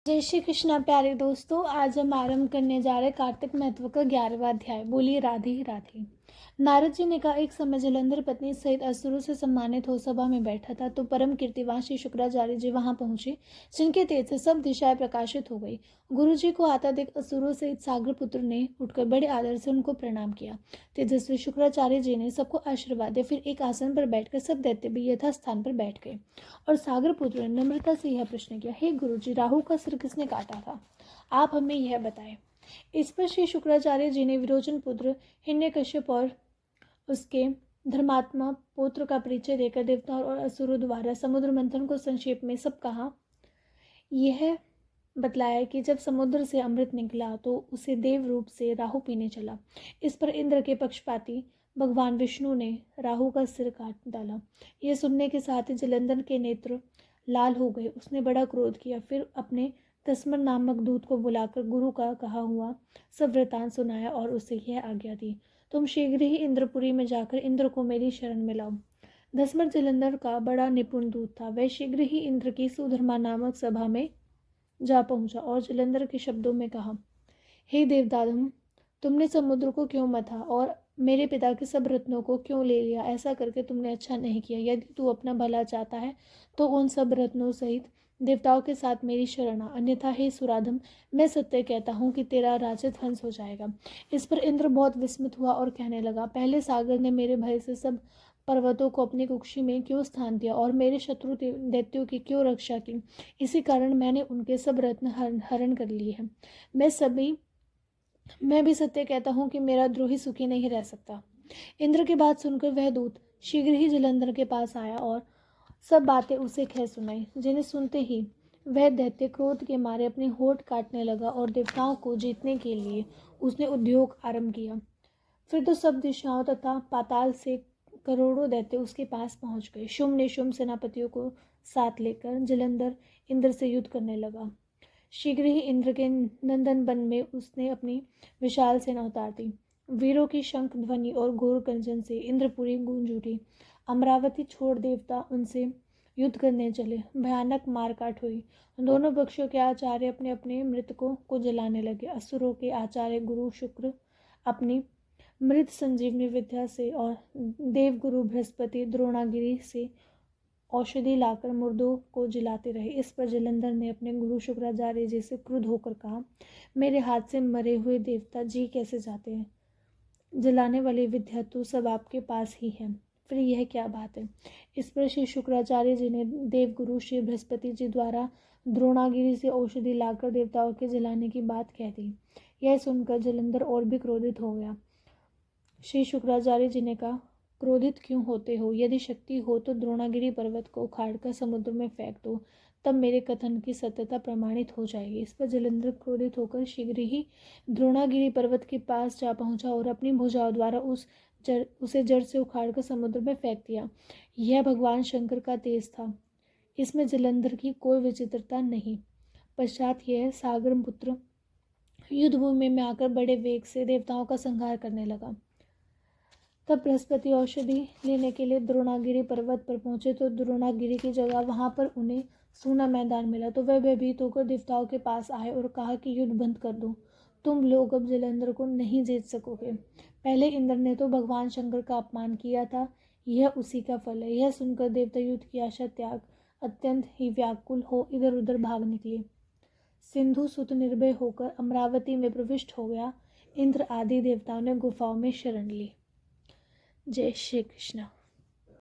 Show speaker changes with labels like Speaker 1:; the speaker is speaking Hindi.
Speaker 1: जय श्री कृष्णा प्यारे दोस्तों। आज हम आरंभ करने जा रहे कार्तिक महत्व का 11वां अध्याय। बोलिए राधे ही राधे। नारद जी ने कहा, एक समय जलंधर पत्नी सहित असुरों से सम्मानित हो सभा में बैठा था तो परम कीर्तिवान श्री शुक्राचार्य जी वहां पहुंचे, जिनके तेज से सब दिशाएं प्रकाशित हो गई। गुरु जी को आता देख असुरों सहित सागर पुत्र ने उठकर बड़े आदर से उनको प्रणाम किया। तेजस्वी शुक्राचार्य जी ने सबको आशीर्वाद दिया। फिर एक आसन पर बैठकर सब दैत्य भी यथा स्थान पर बैठ गए और सागर पुत्र ने नम्रता से यह प्रश्न किया, हे गुरु जी, राहु का सिर किसने काटा था? आप हमें यह बताएं। इस पर श्री शुक्राचार्य जी ने विरोचन पुत्र हिरण्यकश्यप और उसके धर्मात्मा पुत्र का परिचय देकर देवताओं और असुरों द्वारा समुद्र मंथन को संक्षेप में सब कहा। यह बतलाया कि जब समुद्र से अमृत निकला तो उसे देव रूप से राहु पीने चला। इस पर इंद्र के पक्षपाती भगवान विष्णु ने राहु का सिर काट डाला। यह सुनने के साथ ही जलंधर के नेत्र लाल हो गए। उसने बड़ा क्रोध किया। फिर अपने तस्मर नामक दूत को बुलाकर गुरु का कहा हुआ सब वृतांत सुनाया और उसे यह आज्ञा दी, तुम शीघ्र ही इंद्रपुरी में जाकर इंद्र को मेरी शरण में लाओ। धस्मर जलंधर का बड़ा निपुण दूत था। वह शीघ्र ही इंद्र की सुधर्मा नामक सभा में जा पहुंचा और जलंधर के शब्दों में कहा, हे देवदानव, तुमने समुद्र को क्यों मथा और मेरे पिता के सब रत्नों को क्यों ले लिया? ऐसा करके तुमने अच्छा नहीं किया। यदि तू अपना भला चाहता है तो उन सब रत्नों सहित देवताओं के साथ मेरी शरण आ, अन्यथा हे सुराधम, मैं सत्य कहता हूँ कि तेरा राज्य ध्वंस हो जाएगा। इस पर इंद्र बहुत विस्मित हुआ और कहने लगा, पहले सागर ने मेरे भय से सब पर्वतों को अपनी कुक्षी में क्यों स्थान दिया और मेरे शत्रु दैत्यों की क्यों रक्षा की? इसी कारण मैंने उनके सब रत्न हरण कर लिए हैं। मैं भी सत्य कहता हूँ कि मेरा द्रोही सुखी नहीं रह सकता। इंद्र की बात सुनकर वह दूत शीघ्र ही जलंधर के पास आया और सब बातें उसे कह सुनाई, जिन्हें सुनते ही वह दैत्य क्रोध के मारे अपने होठ काटने लगा और देवताओं को जीतने के लिए उसने उद्योग आरंभ किया। फिर तो सब दिशाओं तथा पाताल से करोड़ों दैत्य उसके पास पहुंच गए। शुम्भ निशुम्भ सेनापतियों को साथ लेकर जलंधर इंद्र से युद्ध करने लगा। शीघ्र ही इंद्र के नंदन वन में उसने अपनी विशाल सेना उतार दी। वीरों की शंख ध्वनि और घोर गर्जन से इंद्रपुरी गूंज उठी। अमरावती छोड़ देवता उनसे युद्ध करने चले। भयानक मारकाट हुई। दोनों पक्षों के आचार्य अपने अपने मृतकों को जलाने लगे। असुरों के आचार्य गुरु शुक्र अपनी मृत संजीवनी विद्या से और देवगुरु बृहस्पति द्रोणागिरी से औषधि लाकर मुर्दों को जलाते रहे। इस पर जलंधर ने अपने गुरु शुक्राचार्य जी से क्रुद्ध होकर कहा, मेरे हाथ से मरे हुए देवता जी कैसे जाते हैं? जलाने वाली विद्या तो सब आपके पास ही है, फिर यह क्या बात है? इस पर श्री शुक्राचार्य जी ने देवगुरु श्री बृहस्पति जी द्वारा द्रोणागिरी से औषधि लाकर देवताओं के जलाने की बात कह दी। यह सुनकर जलंधर और भी क्रोधित हो गया। श्री शुक्राचार्य जी ने कहा, क्रोधित क्यों होते हो? यदि शक्ति हो तो द्रोणागिरी पर्वत को उखाड़कर समुद्र में फेंक दो, तब मेरे कथन की सत्यता प्रमाणित हो जाएगी। इस पर जलंधर क्रोधित होकर शीघ्र ही द्रोणागिरी पर्वत के पास जा पहुंचा और अपनी भुजाओं द्वारा उसे जड़ से उखाड़कर समुद्र में फेंक दिया। यह भगवान शंकर का तेज था। इसमें जलंधर की कोई विचित्रता नहीं। पश्चात यह सागर पुत्र युद्धभूमि में आकर बड़े वेग से देवताओं का संहार करने लगा। तब बृहस्पति औषधि लेने के लिए द्रोणागिरी पर्वत पर पहुंचे तो द्रोणागिरी की जगह वहां पर उन्हें सूना मैदान मिला। तो वह भयभीत होकर देवताओं के पास आए और कहा कि युद्ध बंद कर दो, तुम लोग अब जलंधर को नहीं जीत सकोगे। पहले इंद्र ने तो भगवान शंकर का अपमान किया था, यह उसी का फल है। यह सुनकर देवता युद्ध की आशा त्याग अत्यंत ही व्याकुल हो इधर उधर भाग निकले। सिंधु सुत निर्भय होकर अमरावती में प्रविष्ट हो गया। इंद्र आदि देवताओं ने गुफाओं में शरण ली। जय श्री कृष्ण।